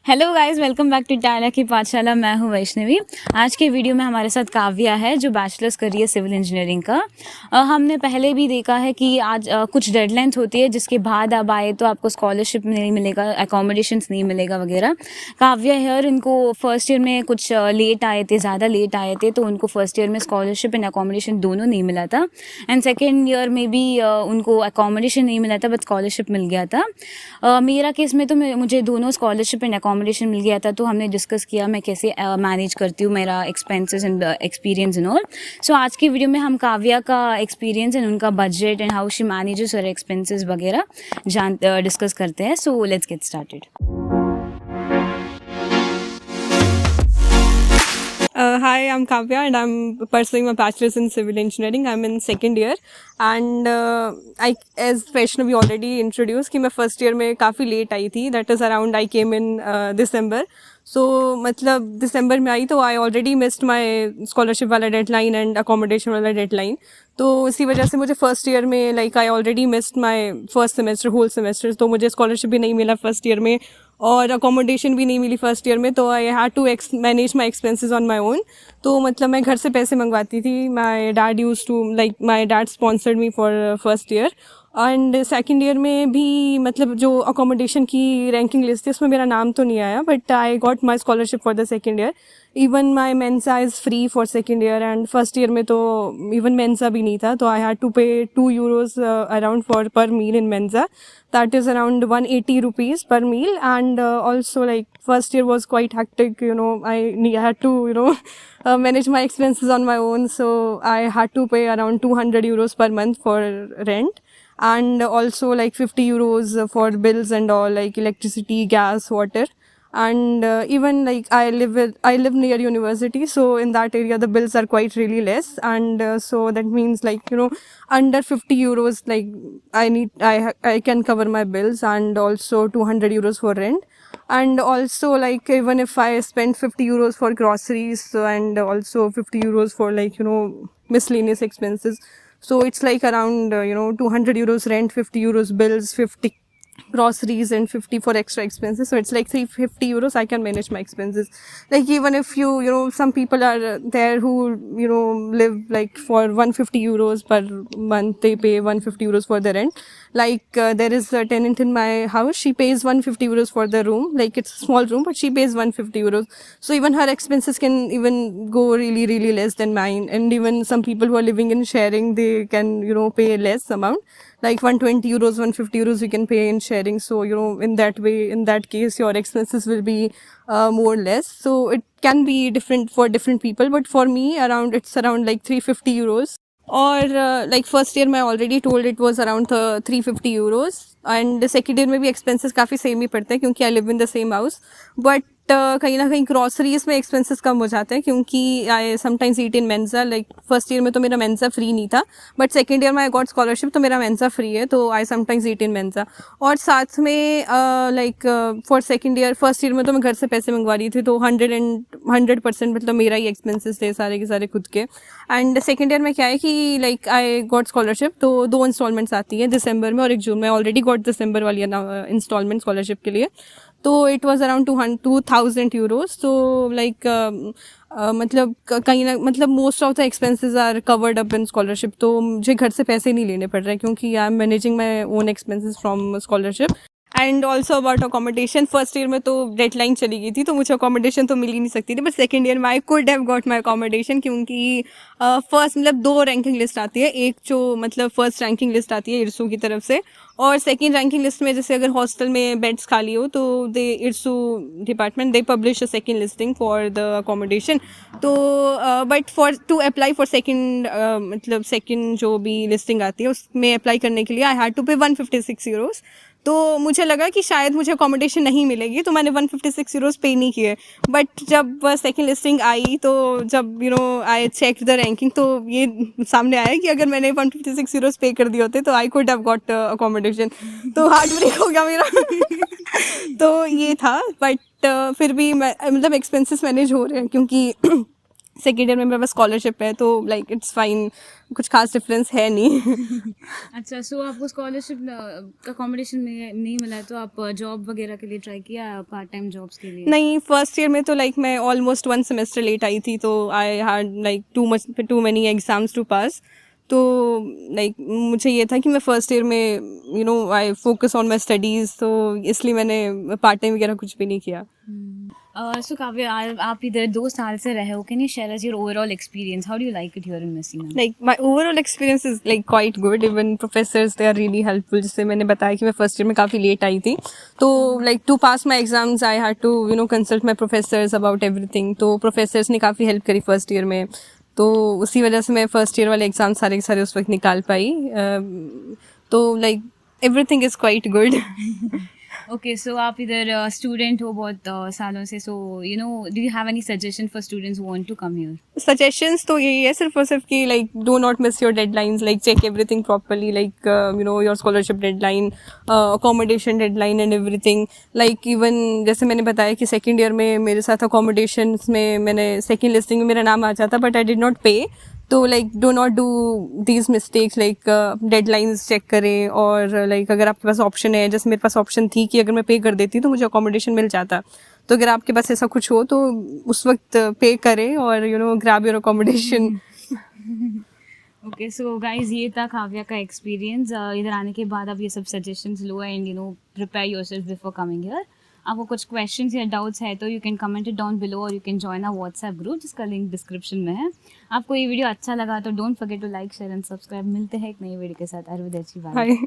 Hello guys, welcome back to टाइला की पाठशाला। मैं हूं वैष्णवी। आज के वीडियो में हमारे साथ काव्या है जो बैचलर्स कर रही है सिविल इंजीनियरिंग का। हमने पहले भी देखा है कि आज कुछ डेडलाइंस होती है जिसके बाद आप आए तो आपको स्कॉलरशिप नहीं मिलेगा, अकोमोडेशंस नहीं मिलेगा वगैरह। काव्या हेयर, इनको फर्स्ट ईयर में कुछ लेट आए थे, ज़्यादा लेट आए थे, तो उनको फर्स्ट ईयर में स्कॉलरशिप एंड अकोमोडेशन दोनों नहीं मिला था। एंड सेकेंड ईयर में भी उनको अकोमोडेशन नहीं मिला था बट स्कॉलरशिप मिल गया था। मेरा केस में तो मुझे दोनों स्कॉलरशिप एंड अकोमोडेशन मिल गया था, तो हमने डिस्कस किया मैं कैसे मैनेज करती हूँ मेरा expenses and experience and all. So आज की वीडियो में हम काव्या का एक्सपीरियंस एंड उनका budget and how she manages हर एक्सपेंसेस वगैरह डिस्कस करते हैं। So let's get started. Hi, I'm Kavya and I'm pursuing my bachelor's in civil engineering. I'm in second year and as Vaishnavi already introduced कि मैं first year में काफ़ी late आई थी. That is around I came in December. So मतलब दिसंबर में आई तो I already missed my scholarship वाला deadline and accommodation वाला deadline. तो इसी वजह से मुझे फर्स्ट ईयर में I already missed my first semester, whole semester. तो मुझे scholarship भी नहीं मिला फर्स्ट ईयर में और अकोमोडेशन भी नहीं मिली फर्स्ट ईयर में, तो I had to manage my expenses on my own. तो मतलब मैं घर से पैसे मंगवाती थी। My dad use to my dad sponsored me for first year and second year में भी मतलब जो अकोमोडेशन की रैंकिंग लिस्ट थी उसमें मेरा नाम तो नहीं आया, but I got my scholarship for the second year. Even my Mensa is free for second year and first year में तो इवन मेंसा भी नहीं था, तो आई हैड टू पे 2 euros अराउंड फॉर पर मील इन Mensa. That is around 180 rupees per meal, and also first year was quite hectic. I had to manage my expenses on my own, so I had to pay around 200 euros per month for rent, and also 50 euros for bills and all, like electricity, gas, water. And even I live near university, so in that area the bills are quite really less, and so that means under 50 euros I can cover my bills, and also 200 euros for rent, and also even if I spend 50 euros for groceries, and also 50 euros for miscellaneous expenses, so it's around 200 euros rent, 50 euros bills, 50 groceries, and 50 for extra expenses, so it's 350 euros I can manage my expenses. Even if some people are there who live for 150 euros per month, they pay 150 euros for the rent. There is a tenant in my house, she pays 150 euros for the room, it's a small room, but she pays 150 euros, so even her expenses can even go really really less than mine. And even some people who are living in sharing, they can pay less amount, 120 euros, 150 euros you can pay in sharing. So in that way, in that case, your expenses will be more less. So it can be different for different people, but for me it's around 350 euros. Or first year मैं already told it was around 350 euros, and second year में भी expenses काफ़ी same ही पड़ते हैं क्योंकि I live in the same house, but कहीं ना कहीं ग्रॉसरीज में एक्सपेंसेस कम हो जाते हैं क्योंकि I sometimes eat in Mensa. First year में तो मेरा मेंसा फ्री नहीं था, बट सेकेंड ईयर में आई गॉट स्कॉलरशिप तो मेरा मेंसा फ्री है, तो I sometimes eat in Mensa. और साथ में for second year, first year में तो मैं घर से पैसे मंगवा रही थी, तो 100% मतलब मेरा ही एक्सपेंसेस थे सारे के सारे खुद के. एंड सेकेंड ईयर में क्या है कि आई गॉट स्कॉलरशिप, तो 2 इंस्टॉलमेंट्स आती हैं, दिसंबर में और एक जून में. ऑलरेडी गॉट दिसंबर वाली इंस्टॉलमेंट स्कॉलरशिप के लिए, तो इट वाज अराउंड 2000 euros. तो मतलब कहीं ना मतलब most of the expenses are covered up in scholarship, तो मुझे घर से पैसे नहीं लेने पड़ रहे क्योंकि I am managing my own expenses from scholarship. And also about accommodation, first year में तो डेडलाइन चली गई थी तो मुझे अकोमोडेशन तो मिल ही नहीं सकती थी, बट सेकेंड ईयर में I could have got my accommodation क्योंकि फर्स्ट मतलब 2 रैंकिंग लिस्ट आती है. एक जो मतलब फर्स्ट रैंकिंग लिस्ट आती है इरसू की तरफ से, और सेकेंड रैंकिंग लिस्ट में जैसे अगर हॉस्टल में बेड्स खाली हो तो दे इरसू department they publish a second listing for the accommodation. तो but for to apply for second मतलब सेकेंड जो भी लिस्टिंग आती है उसमें अप्लाई करने के लिए आई हैड टू पे 156 euros. तो मुझे लगा कि शायद मुझे अकोमोडेशन नहीं मिलेगी, तो मैंने 156 euros पे नहीं किए. बट जब सेकेंड लिस्टिंग आई तो जब आई चेक द रैंकिंग, तो ये सामने आया कि अगर मैंने 156 euros पे कर दिए होते तो I could have got accommodation. तो हार्ट ब्रेक हो गया मेरा. तो ये था, बट फिर भी मतलब एक्सपेंसेस मैनेज हो रहे हैं क्योंकि सेकेंड ईयर में मेरे पास स्कॉलरशिप है, तो लाइक इट्स फाइन, कुछ खास डिफरेंस है नहीं. अच्छा, सो आपको स्कॉलरशिप का कॉम्बिनेशन में नहीं मिला है, तो आप जॉब वगैरह के लिए ट्राई किया, पार्ट टाइम जॉब्स के लिए? नहीं, फर्स्ट ईयर में तो लाइक मैं ऑलमोस्ट 1 सेमेस्टर लेट आई थी, तो I had like too many exams to pass. तो लाइक मुझे ये था कि मैं फर्स्ट ईयर में I focus on my studies, तो इसलिए मैंने पार्ट टाइम वगैरह कुछ भी नहीं किया. सो काव्य, आप इधर 2 साल से रहे हो. Can you share us your overall experience? How do you like it here in Messina? Like my overall experience is like quite good. Even professors, they are really helpful. जैसे मैंने बताया कि मैं फर्स्ट ईयर में काफ़ी late आई थी, तो like to pass my exams I had to consult my professors about everything. तो professors ने काफ़ी हेल्प करी फर्स्ट ईयर में, तो उसी वजह से मैं फर्स्ट ईयर वाले एग्जाम सारे के सारे उस वक्त निकाल पाई. तो like everything is quite good. Okay, so आप इधर स्टूडेंट हो बहुत सालों से, so do you have any suggestion for students who want to come here? Suggestions तो यही है सिर्फ और सिर्फ कि like do not miss your deadlines, like check everything properly, like your scholarship deadline, accommodation deadline and everything. Like even जैसे मैंने बताया कि सेकेंड ईयर में मेरे साथ अकोमोडेशन में मैंने सेकेंड लिस्टिंग में मेरा नाम आ जाता, but I did not pay. तो like do not do these mistakes, like deadlines check करें, और लाइक अगर आपके पास ऑप्शन है, जैसे मेरे पास ऑप्शन थी कि अगर मैं पे कर देती तो मुझे अकोमोडेशन मिल जाता, तो अगर आपके पास ऐसा कुछ हो तो उस वक्त पे करें और grab your accommodation. Okay, so guys, ये था काव्या का एक्सपीरियंस. इधर आने के बाद आप ये सब सजेशंस लो and prepare yourself before coming here. आपको कुछ क्वेश्चंस या डाउट्स है तो you can comment it down below, और you can join our WhatsApp group जिसका लिंक डिस्क्रिप्शन में है. आपको ये वीडियो अच्छा लगा तो don't forget to like, share and subscribe. मिलते हैं एक नई वीडियो के साथ. अरविंद, बाय.